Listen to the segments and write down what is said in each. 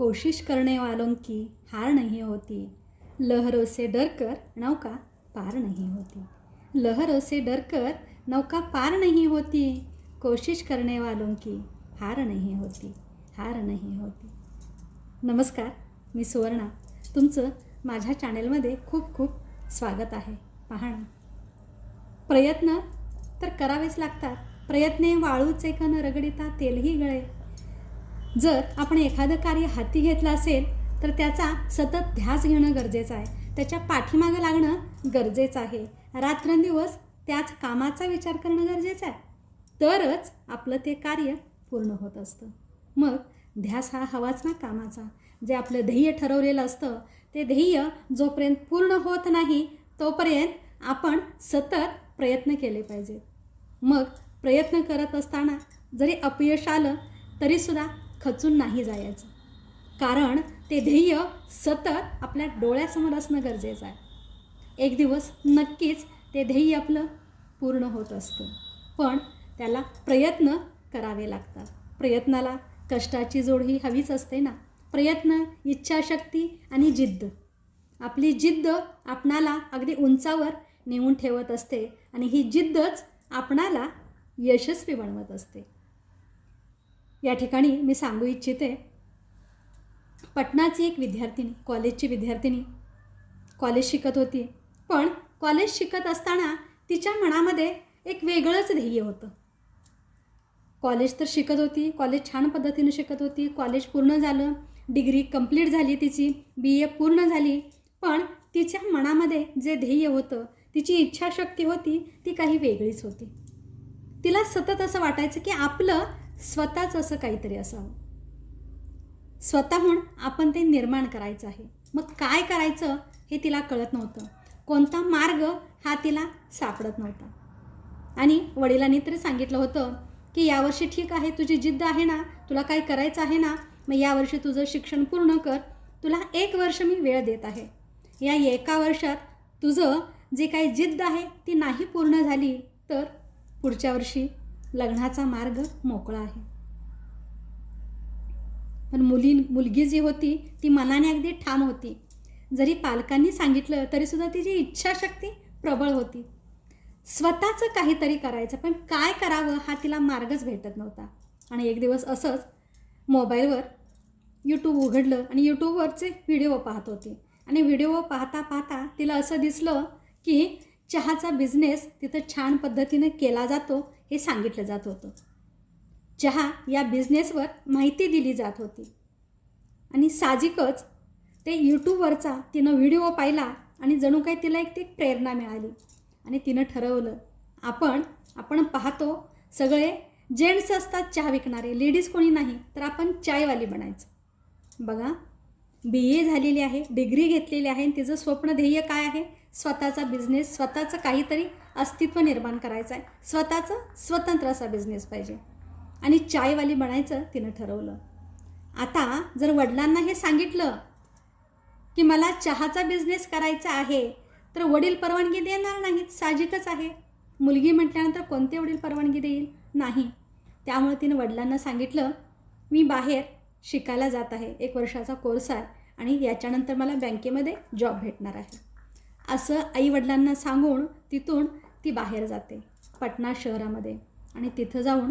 कोशिश करने वालों की हार नहीं होती, लहरों से डरकर नौका पार नहीं होती। लहरों से डरकर नौका पार नहीं होती, कोशिश करने वालों की हार नहीं होती, हार नाही होती। नमस्कार, मी सुवर्णा, तुमचं माझ्या चॅनेलमध्ये खूप खूप स्वागत आहे। पहा ना, प्रयत्न तर करावेच लागतात। प्रयत्ने वाळूचे कण रगडिता तेलही गळे। जर आपण एखादं कार्य हाती घेतलं असेल तर त्याचा सतत ध्यास घेणं गरजेचं आहे, त्याच्या पाठीमागं लागणं गरजेचं आहे, रात्रंदिवस त्याच कामाचा विचार करणं गरजेचं आहे, तरच आपलं ते कार्य पूर्ण होत असतं। मग ध्यास हा हवाच ना कामाचा। जे आपलं ध्येय ठरवलेलं असतं ते ध्येय जोपर्यंत पूर्ण होत नाही तोपर्यंत आपण सतत प्रयत्न केले पाहिजेत। मग प्रयत्न करत असताना जरी अपयश आलं तरीसुद्धा खचून नाही जायचं, कारण ते ध्येय सतत आपल्या डोळ्यासमोर असणं गरजेचं आहे। एक दिवस नक्कीच ते ध्येय आपलं पूर्ण होत असतं, पण त्याला प्रयत्न करावे लागतात। प्रयत्नाला कष्टाची जोड ही हवीच असते ना। प्रयत्न, इच्छाशक्ती आणि जिद्द, आपली जिद्द आपणाला अगदी उंचावर नेऊन ठेवत असते आणि ही जिद्दच आपणाला यशस्वी बनवत असते। या ठिकाणी मी सांगू इच्छिते, पटनाची एक विद्यार्थिनी, कॉलेजची विद्यार्थिनी कॉलेज शिकत होती, पण कॉलेज शिकत असताना तिच्या मनामध्ये एक वेगळंच ध्येय होतं। कॉलेज तर शिकत होती, कॉलेज छान पद्धतीने शिकत होती, कॉलेज पूर्ण झालं, डिग्री कंप्लीट झाली तिची, BA पूर्ण झाली, पण तिच्या मनामध्ये जे ध्येय होतं, तिची इच्छाशक्ती होती, ती काही वेगळीच होती। तिला सतत असं वाटायचं की आपलं स्वतःच असं काहीतरी असावं, स्वतःहून आपण ते निर्माण करायचं आहे। मग काय करायचं हे तिला कळत नव्हतं, कोणता मार्ग हा तिला सापडत नव्हता। आणि वडिलांनी तरी सांगितलं होतं की यावर्षी ठीक आहे, तुझी जिद्द आहे ना, तुला काय करायचं आहे ना, मग यावर्षी तुझं शिक्षण पूर्ण कर, तुला 1 वर्ष मी वेळ देत आहे। या 1 वर्षात तुझं जे काही जिद्द आहे ती नाही पूर्ण झाली तर पुढच्या वर्षी लग्नाचा मार्ग मोकळा आहे। पण मुलगी जी होती ती मनाने अगदी ठाम होती। जरी पालकांनी सांगितलं तरीसुद्धा तिची इच्छाशक्ती प्रबळ होती। स्वतःचं काहीतरी करायचं, पण काय करावं हा तिला मार्गच भेटत नव्हता। आणि एक दिवस असंच मोबाईलवर यूट्यूब उघडलं आणि यूट्यूबवरचे व्हिडिओ पाहत होती, आणि व्हिडिओ पाहता पाहता तिला असं दिसलं की चहाचा बिझनेस तिथं छान पद्धतीने केला जातो हे सांगितलं जात होतं। चहा या बिझनेसवर माहिती दिली जात होती, आणि साहजिकच ते यूट्यूबवरचा तिनं व्हिडिओ पाहिला आणि जणू काही तिला एक ती प्रेरणा मिळाली, आणि तिनं ठरवलं आपण पाहतो सगळे जेंट्स असतात चहा विकणारे, लेडीज कोणी नाही, तर आपण चायवाली बनायचं। बघा, BA झालेली आहे, डिग्री घेतलेली आहे, आणि तिचं स्वप्न ध्येय काय आहे, स्वतःचा बिझनेस, स्वतःचं काहीतरी अस्तित्व निर्माण करायचं आहे, स्वतःचं स्वतंत्र असा बिझनेस पाहिजे, आणि चायवाली बनायचं तिनं ठरवलं। आता जर वडिलांना हे सांगितलं की मला चहाचा बिझनेस करायचा आहे तर वडील परवानगी देणार नाहीत, साहजिकच आहे। मुलगी म्हटल्यानंतर कोणते वडील परवानगी देईल, नाही। त्यामुळे तिनं वडिलांना सांगितलं मी बाहेर शिकायला जात आहे, 1 वर्षाचा कोर्स आहे, आणि याच्यानंतर मला बँकेमध्ये जॉब भेटणार आहे, असं आईवडिलांना सांगून तिथून ती बाहेर जाते पटना शहरामध्ये। आणि तिथं जाऊन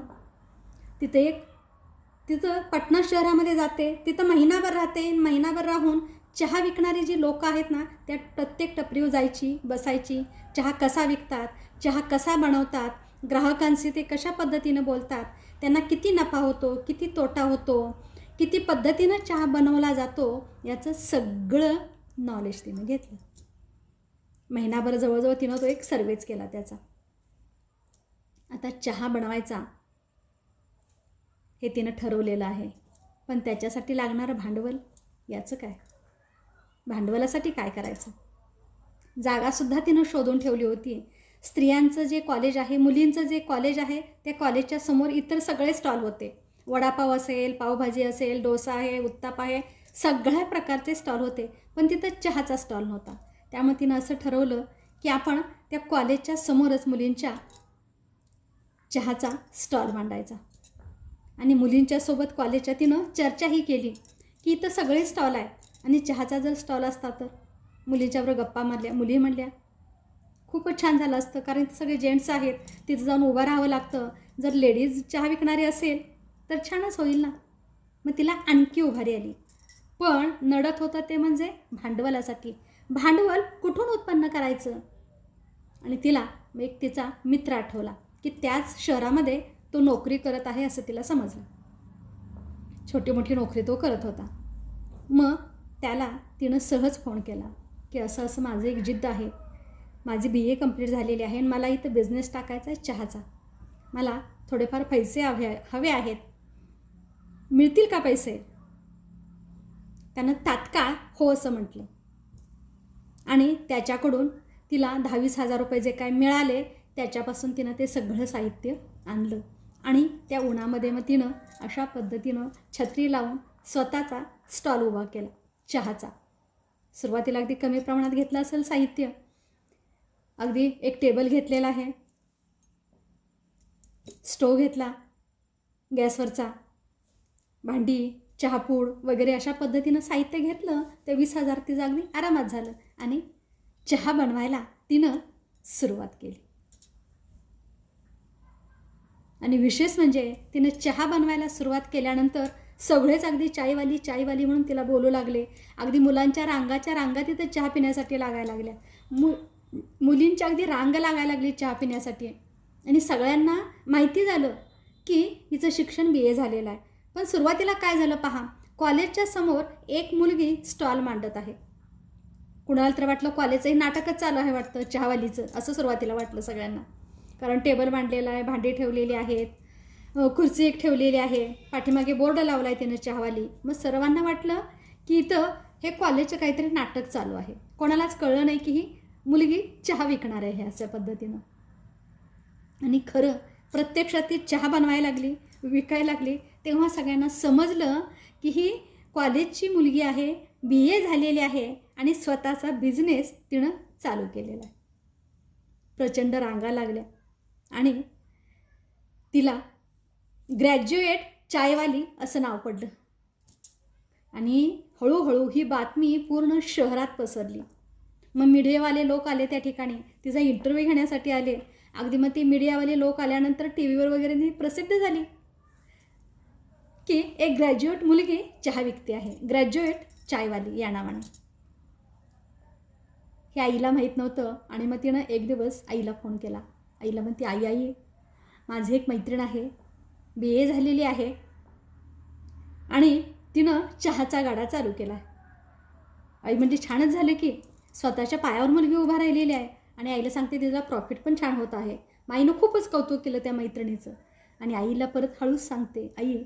तिथं पटना शहरामध्ये जाते, तिथं महिनाभर राहते। महिनाभर राहून चहा विकणारी जी लोकं आहेत ना, त्या प्रत्येक टपरीवर जायची, बसायची, चहा कसा विकतात, चहा कसा बनवतात, ग्राहकांशी ते कशा पद्धतीनं बोलतात, त्यांना किती नफा होतो, किती तोटा होतो, किती पद्धतीनं चहा बनवला जातो, याचं सगळं नॉलेज तिनं घेतलं। महिनाभर जवळजवळ तिनं तो एक सर्वेच केला त्याचा। आता चहा बनवायचा हे तिनं ठरवलेलं आहे, पण त्याच्यासाठी लागणारं भांडवल, याचं काय, भांडवलासाठी काय करायचं, जागासुद्धा तिनं शोधून ठेवली होती। स्त्रियांचं जे कॉलेज आहे, मुलींचं जे कॉलेज आहे, त्या कॉलेजच्या समोर इतर सगळे स्टॉल होते, वडापाव असेल, पावभाजी असेल, डोसा आहे, उत्तापा आहे, सगळ्या प्रकारचे स्टॉल होते, पण तिथं चहाचा स्टॉल नव्हता। त्यामुळे तिनं असं ठरवलं की आपण त्या कॉलेजच्या समोरच मुलींच्या चहाचा स्टॉल मांडायचा, आणि मुलींच्या सोबत कॉलेजच्या तिनं चर्चाही केली की इथं सगळे स्टॉल आहे आणि चहाचा जर स्टॉल असता तर मुलीच्याबरोबर गप्पा मारल्या. मुली म्हणल्या खूपच छान झालं असतं, कारण इथं सगळे जेंट्स आहेत, तिथं जाऊन उभं राहावं लागतं. जर लेडीज चहा विकणारी असेल तर छानच होईल ना. मग तिला आणखी उभारी आली. पण नडत होतं ते म्हणजे भांडवलासाठी. भांडवल कुठून उत्पन्न करायचं? आणि तिला एक तिचा मित्र आठवला की त्याच शहरामध्ये तो नोकरी करत आहे असं तिला समजलं. छोटी मोठी नोकरी तो करत होता. मग त्याला तिनं सहज फोन केला की असं असं माझं एक जिद्द आहे. माझी BA कंप्लीट झालेली आहे आणि मला इथं बिझनेस टाकायचा आहे चहाचा. मला थोडेफार पैसे हवे आहेत. मिळतील का पैसे? त्यानं तात्काळ हो असं म्हटलं आणि त्याच्याकडून तिला 10-20 हजार रुपये जे काय मिळाले त्याच्यापासून तिनं ते सगळं साहित्य आणलं आणि त्या उन्हामध्ये मग तिनं अशा पद्धतीनं छत्री लावून स्वतःचा स्टॉल उभा केला चहाचा. सुरुवातीला अगदी कमी प्रमाणात घेतलं असेल साहित्य. अगदी एक टेबल घेतलेला आहे, स्टोव घेतला गॅसवरचा, भांडी, चहापूड वगैरे अशा पद्धतीनं साहित्य घेतलं. ते 20,000 तिचं अगदी आरामात झालं आणि चहा बनवायला तिनं सुरुवात केली. आणि विशेष म्हणजे तिनं चहा बनवायला सुरुवात केल्यानंतर सगळेच अगदी चायवाली चायवाली म्हणून तिला बोलू लागले. अगदी मुलांच्या रांगाच्या रांगा तिथं चहा पिण्यासाठी लागायला लागल्या. मुलींची अगदी रांग लागायला लागली चहा पिण्यासाठी. आणि सगळ्यांना माहिती झालं की हिचं शिक्षण BA झालेलं आहे. पण सुरुवातीला काय झालं पहा, कॉलेजच्या समोर एक मुलगी स्टॉल मांडत आहे. कुणाला तर वाटलं कॉलेजचंही नाटकच चालू आहे वाटतं चहावालीचं, असं सुरुवातीला वाटलं सगळ्यांना. कारण टेबल मांडलेला आहे, भांडी ठेवलेली आहेत, खुर्ची एक ठेवलेली आहे, पाठीमागे बोर्ड लावला आहे त्यानं चहावाली. मग सर्वांना वाटलं की इथं हे कॉलेजचं काहीतरी नाटक चालू आहे. कोणालाच कळलं नाही की ही मुलगी चहा विकणार आहे अशा पद्धतीनं. आणि खरं प्रत्यक्षात ती चहा बनवायला लागली, विकायला लागली. तेव्हा सगळ्यांना समजलं की ही कॉलेजची मुलगी आहे, BA झालेली आहे आणि स्वतःचा बिझनेस तिनं चालू केलेला आहे. प्रचंड रांगा लागल्या आणि तिला ग्रॅज्युएट चायवाली असं नाव पडलं. आणि हळूहळू ही बातमी पूर्ण शहरात पसरली. मग मीडियावाले लोक आले त्या ठिकाणी, तिचा इंटरव्ह्यू घेण्यासाठी आले. अगदी मग ती मीडियावाले लोक आल्यानंतर टीव्हीवर वगैरे ती प्रसिद्ध झाली की एक ग्रॅज्युएट मुलगी चहा विकते आहे, ग्रॅज्युएट चायवाली या नावानं. हे आईला माहीत नव्हतं. आणि मग तिनं एक दिवस आईला फोन केला. आईला म्हणते, आई माझी एक मैत्रीण आहे, BA झालेली आहे आणि तिनं चहाचा गाडा चालू केला आहे. आई म्हणजे छानच झालं की स्वतःच्या पायावर मुलगी उभा राहिलेली आहे. आणि आईला सांगते तिचा प्रॉफिट पण छान होत आहे. आईनं खूपच कौतुक केलं त्या मैत्रिणीचं. आणि आईला परत हळूच सांगते, आई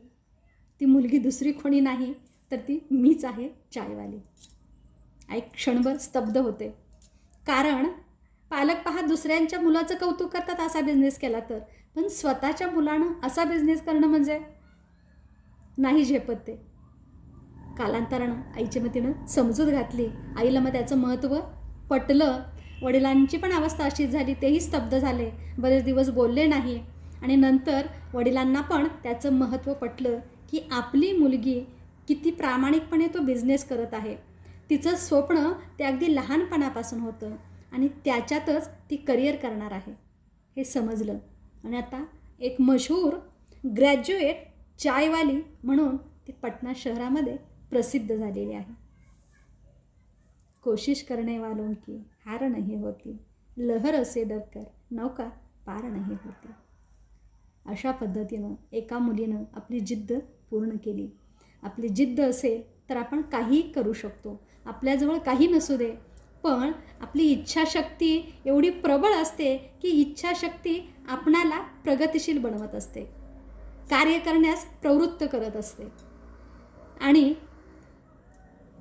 ती मुलगी दुसरी कोणी नाही तर ती मीच आहे चायवाली. आई क्षणभर स्तब्ध होते. कारण पालक पहा दुसऱ्यांच्या मुलाचं कौतुक करतात असा बिझनेस केला तर, पण स्वतःच्या मुलानं असा बिझनेस करणं म्हणजे नाही झेपत ते. कालांतरानं आईच्या मतीनं समजूत घातली. आईला मग त्याचं महत्त्व पटलं. वडिलांची पण अवस्था अशीच झाली, तेही स्तब्ध झाले, बरेच दिवस बोलले नाही. आणि नंतर वडिलांना पण त्याचं महत्त्व पटलं की आपली मुलगी किती प्रामाणिकपणे तो बिझनेस करत आहे. तिचं स्वप्न ते अगदी लहानपणापासून होतं आणि त्याच्यातच ती करिअर करणार आहे हे समजलं. आणि आता एक मशहूर ग्रॅज्युएट चायवाली म्हणून ती पटना शहरामध्ये प्रसिद्ध झालेली आहे. कोशिश करने वालों की हार नहीं होती, लहर से डरकर नौका पार नहीं होती. अशा पद्धतीनं एका मुलीनं आपली जिद्द पूर्ण केली. आपली जिद्द असेल तर आपण काहीही करू शकतो. आपल्याजवळ काही नसू दे, पण आपली इच्छाशक्ती एवढी प्रबळ असते की इच्छाशक्ती आपणाला प्रगतिशील बनवत असते, कार्य करण्यास प्रवृत्त करत असते. आणि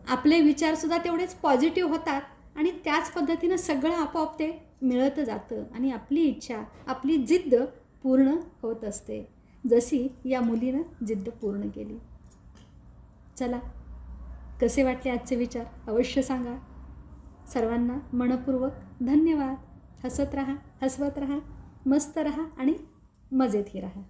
आपले विचारसुद्धा तेवढेच पॉझिटिव्ह होतात आणि त्याच पद्धतीनं सगळं आपोआप ते मिळत जातं आणि आपली इच्छा, आपली जिद्द पूर्ण होत असते, जशी या मुलीनं जिद्द पूर्ण केली. चला, कसे वाटले आजचे विचार अवश्य सांगा. सर्वांना मनपूर्वक धन्यवाद. हसत राहा, हसवत राहा, मस्त राहा आणि मजेतही राहा.